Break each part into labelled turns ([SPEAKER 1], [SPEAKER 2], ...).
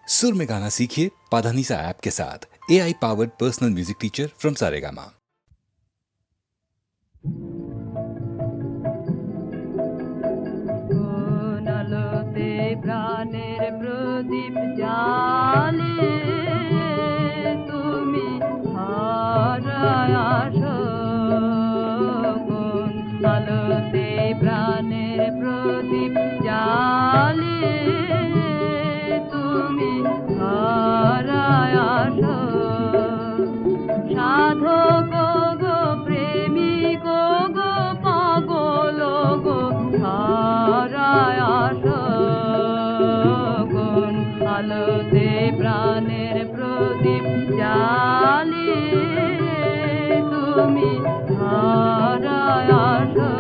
[SPEAKER 1] सुर में गाना सीखिए पाधानीसा ऐप के साथ। AI powered personal music teacher from Saregama.
[SPEAKER 2] আলোতে প্রাণের প্রদীপ জ্বালে তুমি হারায় আসো কোন আলোতে প্রাণের প্রদীপ জ্বালে তুমি হারায় আসো সাধক গো প্রেমিক গো পাগল গো হারায় আসো কোন আলোতে প্রাণের প্রদীপ জ্বালিয়ে তুমি হারায় আসো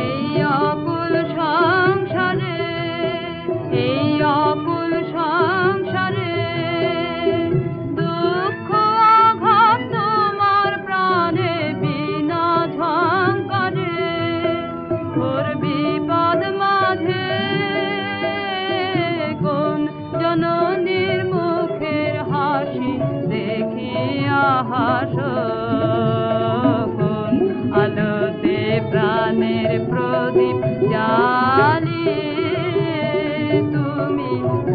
[SPEAKER 2] এই অকুল সংসারে এই অকুল সংসারে দুঃখ আঘাত তোমার প্রাণে বিনা ঝঙ্কারে ঘোর বিপদ মাঝে কোন জননীর মুখের হাসি দেখিয়া হাসো কোন আলোতে প্রাণের প্রদীপ জ্বালিয়ে তুমি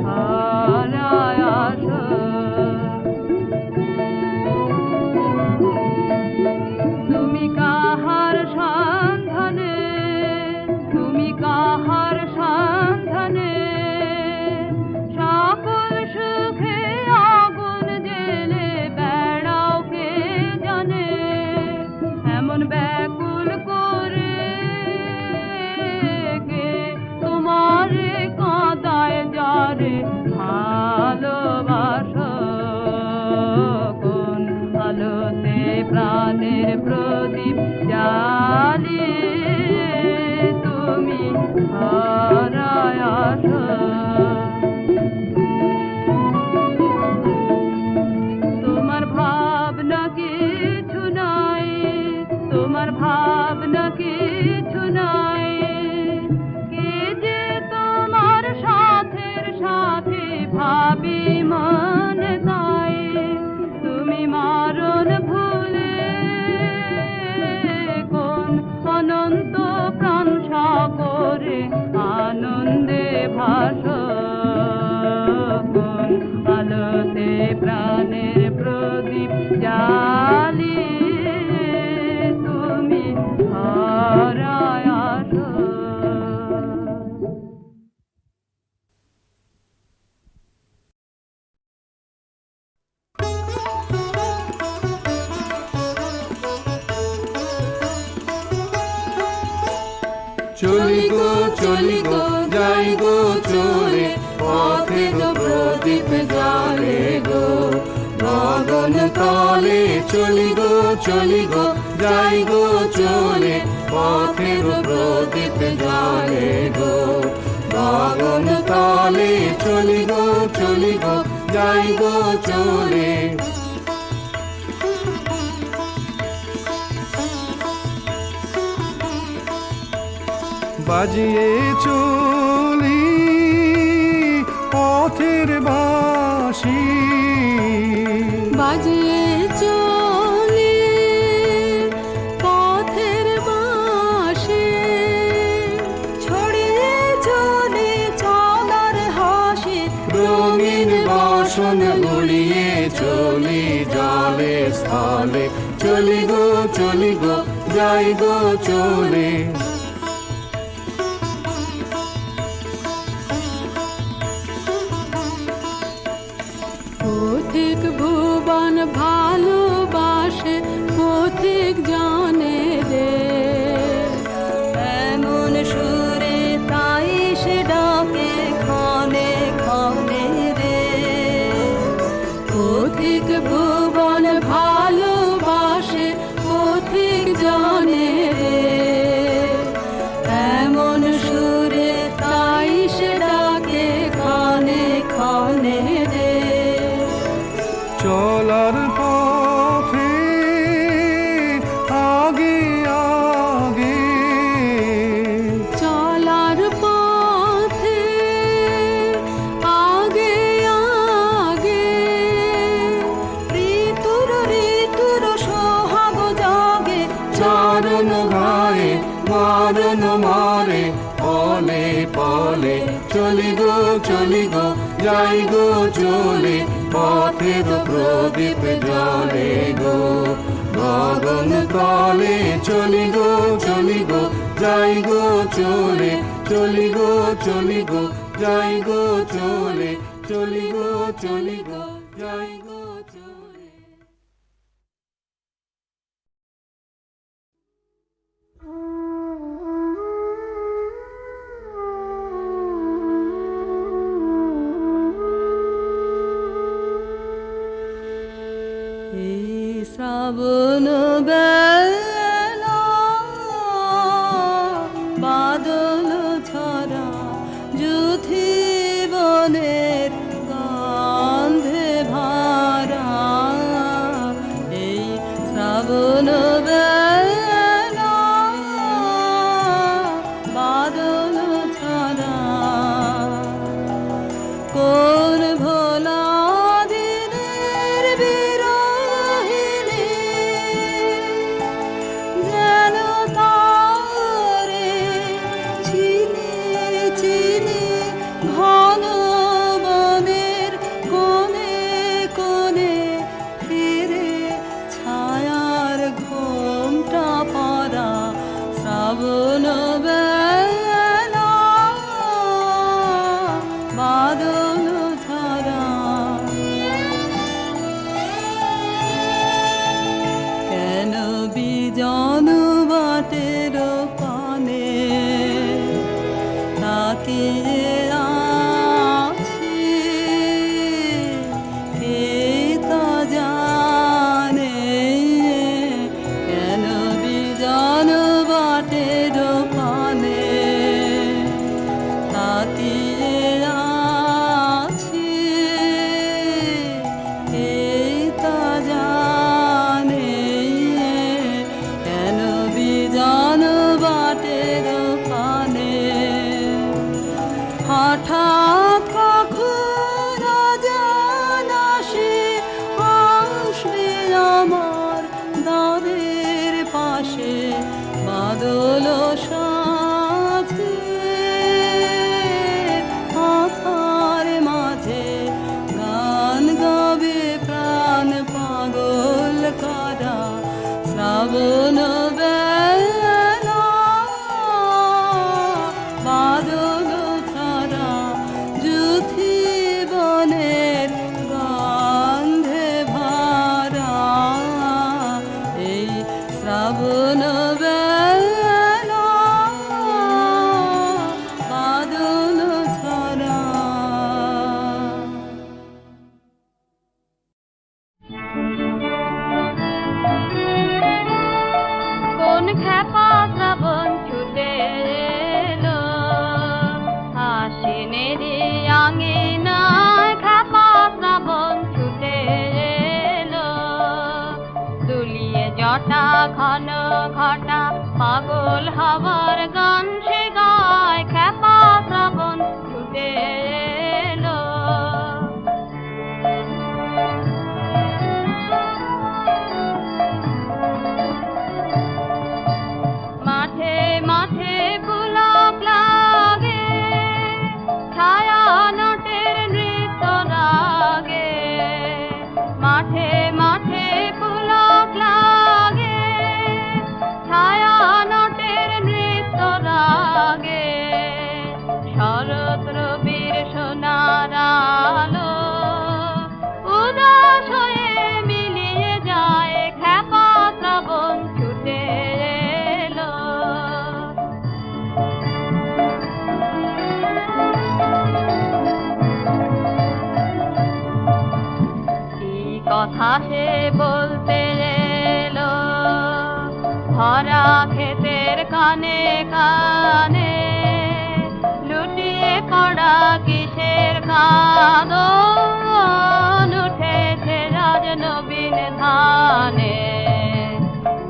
[SPEAKER 2] হারায় আসো তুমি কাহার সন্ধানে তুমি কাহার সন্ধানে সকল সুখে আগুন জেলে বেড়াও কে জানে এমন ব্যাকুল করে কে তোমারে কাঁদায় যারে ভালোবাসো কোন আলোতে প্রাণের প্রদীপ জ্বালিয়ে তুমি হারায় আসো তোমার ভাবনা কিছু নাই তোমার ভাবনা কিছু নাই কে যে তোমার সাথের সাথে ভাবি মনে তাই তুমি মারণ ভুলে কোন অনন্ত প্রাণ সাগরে আনন্দে ভাসো কোন আলোতে প্রাণের প্রদীপ জ্বালিয়ে তুমি হারায় আসো
[SPEAKER 3] চলি গো যাই গো চলে পথের প্রদীপ জ্বালে গো গগন তলে চলি গো যাই গো চলে পথের প্রদীপ জ্বালে গো গগন তলে চলি গো যাই গো চলে বাজিয়ে চলি পথের বাঁশি
[SPEAKER 4] বাজিয়ে চলি পথের বাঁশি ছড়িয়ে চলি চলার হাসি
[SPEAKER 3] রঙিন বাসন গুলিয়ে চলি জলে স্থলে চলি গো যাই গো চলে
[SPEAKER 4] পথিক ভুবন ভালোবাসে পথিক জানে রে
[SPEAKER 2] এমন সুরে তাই সে ডাকে ক্ষণে ক্ষণে রে
[SPEAKER 4] পথিক ভুবন ভালোবাসে পথিক জানে রে
[SPEAKER 3] ধারে পলে পলে চলি গো যাই গো চলে পথের প্রদীপ জ্বলে গো গগন তলে চলি গো যাই গো চলে চলি গো যাই গো চলে চলি গো যাই গো চলে।
[SPEAKER 2] এই শ্রাবণ বেলা বাদল ছড়া যুথি বনের গন্ধে ভরা এই শ্রাবণ বেলা বাদল ছড়া কোন ভোলা দিনের বিরহিণী যেন তারে চিনি চিনি ঘন বনের কোণে কোণে ফিরে ছায়ার ঘোমটা পরা শ্রাবণ বেলা বাদল ধারা কেন বিজন বাটের পানে তাকিয়ে আছি কে তা জানে কেন বিজন বাটের পানে তাকিয়ে আছি কে তা জানে কেন বিজন বাটের পানে হঠাৎ কখন জানাসি আসবে আমার দ্বারের পাশে বাদল সাথে মাথার মাঝে গান গাবে প্রাণ পাগল করা শ্রাবণ বেলা বাদল ছাড়া যুথি বনের গন্ধে ভরা এই শ্রাবণ বেলা বাদল ছড়া কোন খ্যাপা শ্রাবণ ছুটে এলো আশ্বিনেরি আঙিনায় খ্যাপা শ্রাবণ ছুটে এলো দুলিয়ে জটা ঘন ঘটা পাগল হবার গান সে গায় খ্যাপা শ্রাবণ ছুটে এলো মাঠে মাঠে পুলক লাগে ছায়া নটের নৃত্য রাগে মাঠে মাঠে পুলক লাগে ছায়া নটের নৃত্য রাগে শরৎ রবির সোনার আলো উদাস হয়ে মিলিয়ে যায় খ্যাপা শ্রাবণ ছুটে এলো কি কথা সে বলতে এলো ভরা ক্ষেতের কানে কানে লুটিয়ে পড়া কিসের কাঁদন উঠেছে রাজ নবীন ধানে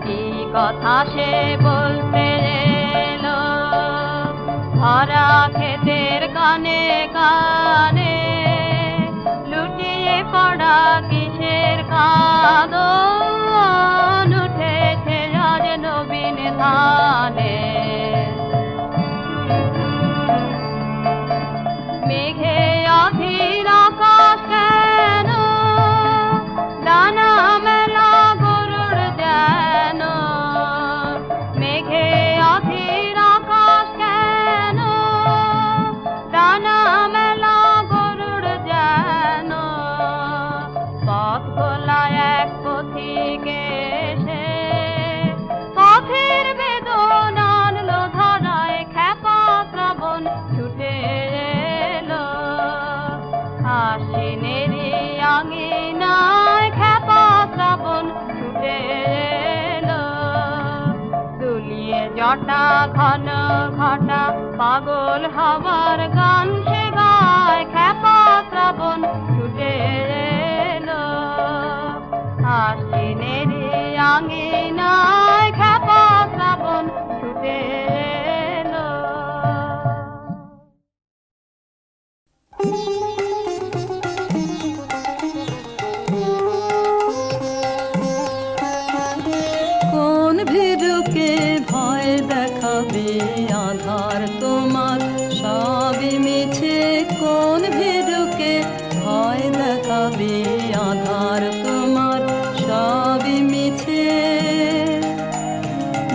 [SPEAKER 2] কি কথা সে বলতে এলো ভরা ক্ষেতের কানে কানে লুটিয়ে পড়া কিসের কাঁদন উঠেছে রাজ নবীন ধানে ঘন ঘটা পাগল হবার গান সে গায়, খ্যাপা শ্রাবণ ছুটে এলো আশ্বিনেরই আঙিনায়, খ্যাপা শ্রাবণ ছুটে এলো।
[SPEAKER 4] কোন ভীরুকে ভয় দেখাবে আধার তোমার সবই মিছে, কোন ভীরুকে ভয় দেখাবে আধার তোমার সবই মিছে।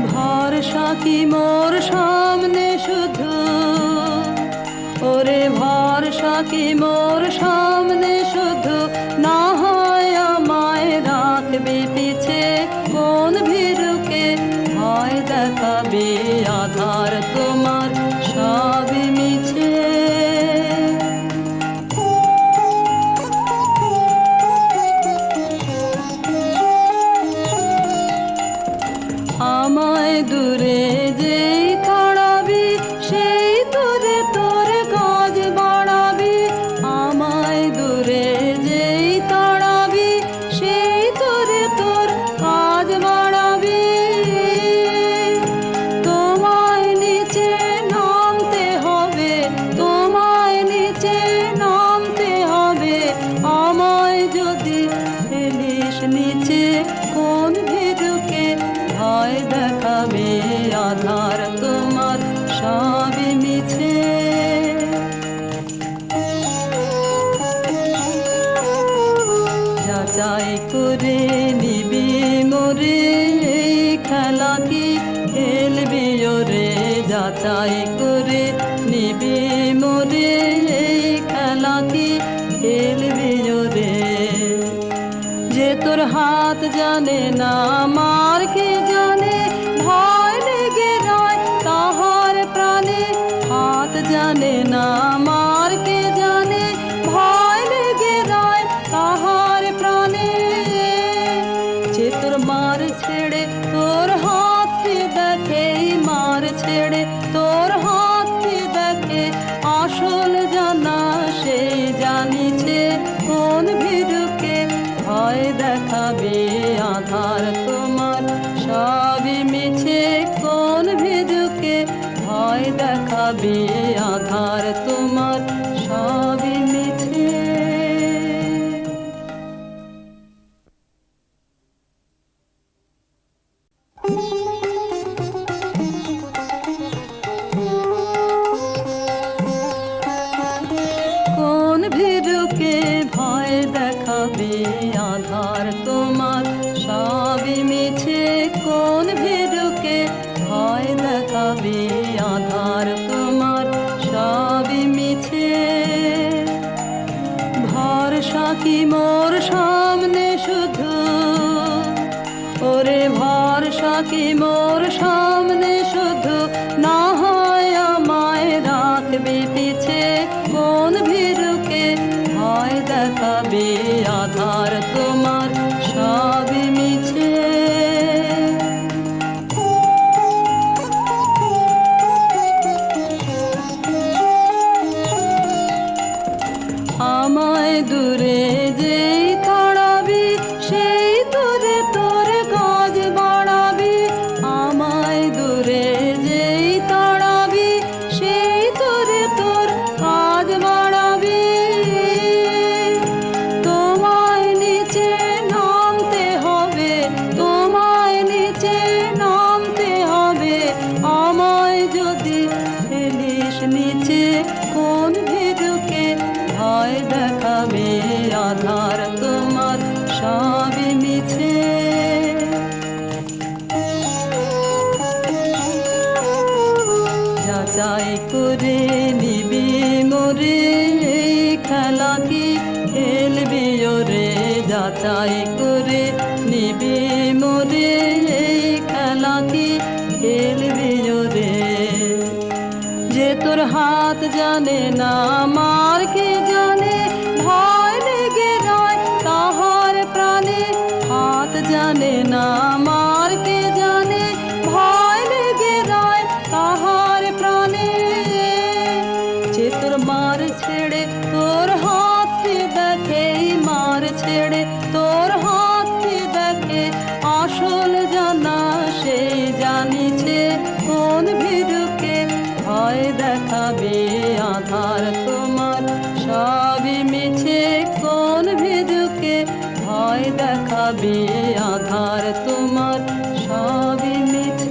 [SPEAKER 4] ভরসা কি মোর সামনে শুধু, ওরে ভরসা কি মোর সামনে শুধু, না হয় আমায় রাখবে পিছে, কোন ভীরুকে ভয় দেখাবে আধার তোমার সবই মিছে। আমায় দূরে যেই তাড়াবি, সেই দূরে তোর কাজ বাড়াবি, আমায় দূরে যেই তাড়াবি, সেই দূরে তোর কাজ বাড়াবি। তোমায় নিচে নামতে হবে, তোমায় নিচে নামতে হবে, আমায় যদি ফেলিস নিচে, কোন ভীরুকে ভয় দেখাবে আধার তোমার সবই মিছে। যাচাই করে নিবি মোরে, এই খেলা কি খেলবি ওরে, যাচাই করে নিবি মোরে, এই খেলা কি খেলবি ওরে। যে তোর হাত জানে না মার কে জানে, ভয় লেগে রয় তাহার প্রাণে, হাত জানে না মার কে জানে, ভয় লেগে রয় তাহার প্রাণে। যে তোর মার ছেড়ে তোর হাতকে দেখে, মার ছেড়ে তোর হাতকে দেখে, আসল জানা সেই জানিছে, কোন ভীরুকে ভয় দেখাবে আধার তোমার সবই মিছে, কোন ভীরুকে ভয় দেখাবে আধার তোমার সবই মিছে। কোন ভীরুকে ভয় দেখাবে আধার তোমার সবই মিছে, কোন ভীরুকে ভয় দেখাবে আধার তোমার সবই মিছে। ভরসা কি মোর সামনে শুধু, ওরে ভরসা কি মোর সামনে শুধু, না হয় আমায় রাখবে পিছে, কোন ভীরুকে ভয় দেখাবে আধার তোমার সবই মিছে। আমায় দূরে যেই তাড়াবি, সেই দূরে তোর কাজ বাড়াবি, আমায় দূরে যেই তাড়াবি, সেই দূরে তোর কাজ বাড়াবি। তোমায় নিচে নামতে হবে, তোমায় নিচে নামতে হবে, আমায় যদি ফেলিস নিচে, কোন ভীরুকে ভয় দেখাবে আধার তোমার সবই মিছে। যাচাই করে নিবি মোরে, এই খেলা কি খেলবি ওরে, যাচাই করে নিবি মোরে, এই খেলা কি খেলবি ওরে। যে তোর হাত জানে না মার কে জানে, ভয় লেগে রয় তাহার প্রাণে, হাত জানে না মার কে জানে, ভয় লেগে রয় যে তোর মার ছেড়ে তোর হাতটি দেখে, মার ছেড়ে তোর হাতটি দেখে, আসল জানা সেই জানিছে কোন ভীরুকে ভয় দেখাবে আধার তোমার সবই মিছে, কোন ভীরুকে ভয় দেখাবে আধার তোমার সবই মিছে।